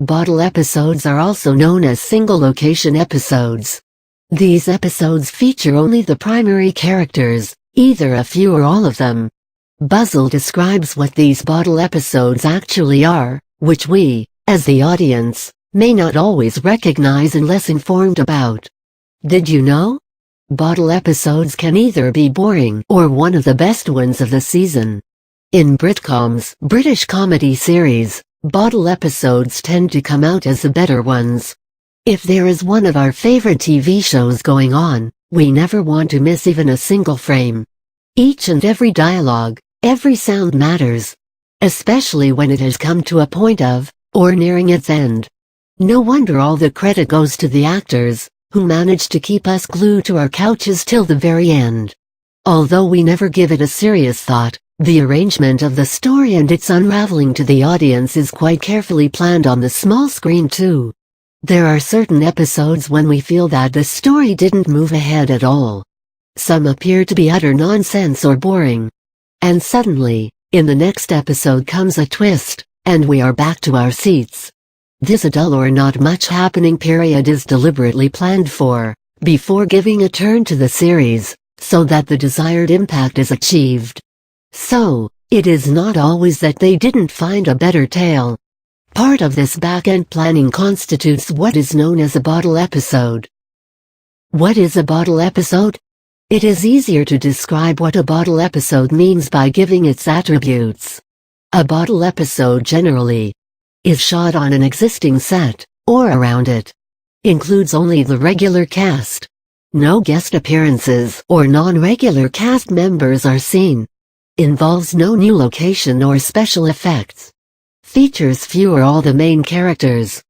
Bottle episodes are also known as single-location episodes. These episodes feature only the primary characters, either a few or all of them. Buzzle describes what these bottle episodes actually are, which we, as the audience, may not always recognize unless informed about. Did you know? Bottle episodes can either be boring or one of the best ones of the season. In Britcom's British comedy series, bottle episodes tend to come out as the better ones. If there is one of our favorite TV shows going on, we never want to miss even a single frame. Each and every dialogue, every sound matters. Especially when it has come to a point of, or nearing its end. No wonder all the credit goes to the actors, who managed to keep us glued to our couches till the very end. Although we never give it a serious thought, the arrangement of the story and its unraveling to the audience is quite carefully planned on the small screen too. There are certain episodes when we feel that the story didn't move ahead at all. Some appear to be utter nonsense or boring. And suddenly, in the next episode comes a twist, and we are back to our seats. This dull or not much happening period is deliberately planned for, before giving a turn to the series, so that the desired impact is achieved. So, it is not always that they didn't find a better tale. Part of this back-end planning constitutes what is known as a bottle episode. What is a bottle episode? It is easier to describe what a bottle episode means by giving its attributes. A bottle episode generally is shot on an existing set, or around it. Includes only the regular cast. No guest appearances or non-regular cast members are seen. Involves no new location or special effects. Features few or all the main characters.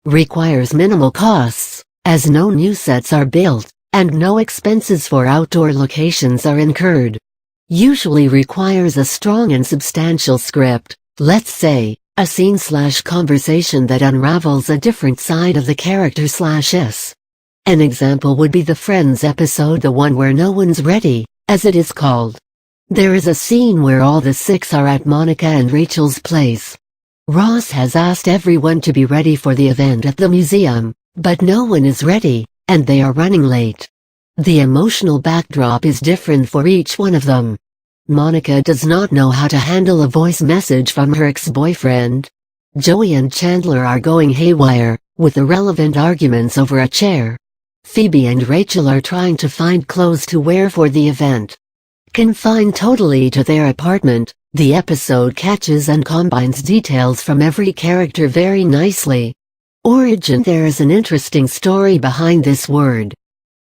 Requires minimal costs, as no new sets are built, and no expenses for outdoor locations are incurred. Usually requires a strong and substantial script, let's say, a scene/conversation that unravels a different side of the character/is. An example would be the Friends episode, the one where no one's ready, as it is called. There is a scene where all the six are at Monica and Rachel's place. Ross has asked everyone to be ready for the event at the museum, but no one is ready, and they are running late. The emotional backdrop is different for each one of them. Monica does not know how to handle a voice message from her ex-boyfriend. Joey and Chandler are going haywire, with irrelevant arguments over a chair. Phoebe and Rachel are trying to find clothes to wear for the event. Confined totally to their apartment, the episode catches and combines details from every character very nicely. Origin. There is an interesting story behind this word.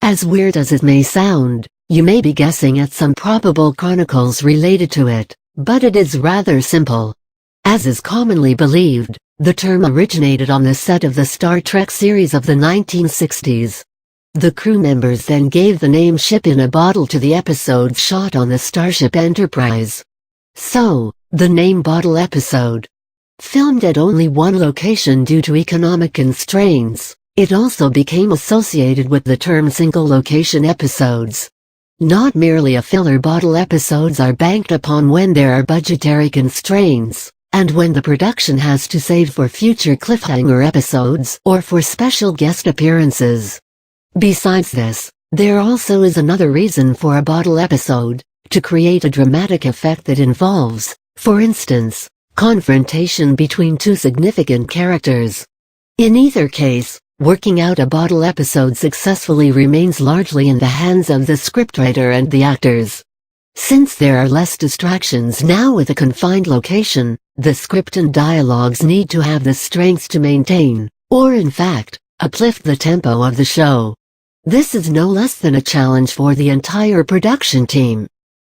As weird as it may sound, you may be guessing at some probable chronicles related to it, but it is rather simple. As is commonly believed, the term originated on the set of the Star Trek series of the 1960s. The crew members then gave the name Ship in a Bottle to the episodes shot on the Starship Enterprise. So, the name Bottle Episode. Filmed at only one location due to economic constraints, it also became associated with the term single-location episodes. Not merely a filler, bottle episodes are banked upon when there are budgetary constraints, and when the production has to save for future cliffhanger episodes or for special guest appearances. Besides this, there also is another reason for a bottle episode, to create a dramatic effect that involves, for instance, confrontation between two significant characters. In either case, working out a bottle episode successfully remains largely in the hands of the scriptwriter and the actors. Since there are less distractions now with a confined location, the script and dialogues need to have the strength to maintain, or in fact, uplift the tempo of the show. This is no less than a challenge for the entire production team.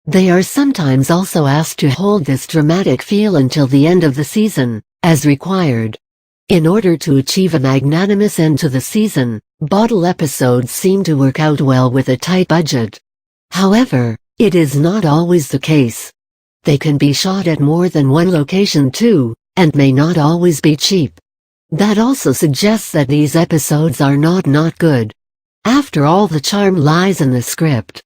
They are sometimes also asked to hold this dramatic feel until the end of the season, as required. In order to achieve a magnanimous end to the season, bottle episodes seem to work out well with a tight budget. However, it is not always the case. They can be shot at more than one location too, and may not always be cheap. That also suggests that these episodes are not good. After all, the charm lies in the script.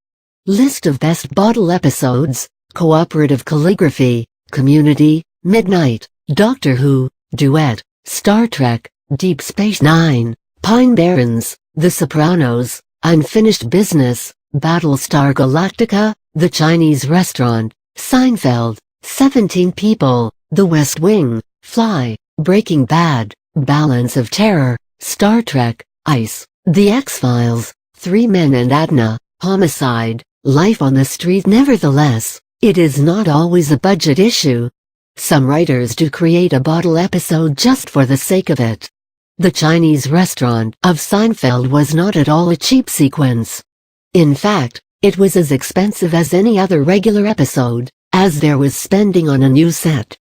List of best bottle episodes: Cooperative Calligraphy, Community, Midnight, Doctor Who, Duet, Star Trek, Deep Space Nine, Pine Barrens, The Sopranos, Unfinished Business, Battlestar Galactica, The Chinese Restaurant, Seinfeld, 17 People, The West Wing, Fly, Breaking Bad, Balance of Terror, Star Trek, Ice, The X-Files, Three Men and Adna, Homicide, Life on the Street. Nevertheless, it is not always a budget issue. Some writers do create a bottle episode just for the sake of it. The Chinese Restaurant of Seinfeld was not at all a cheap sequence. In fact, it was as expensive as any other regular episode, as there was spending on a new set,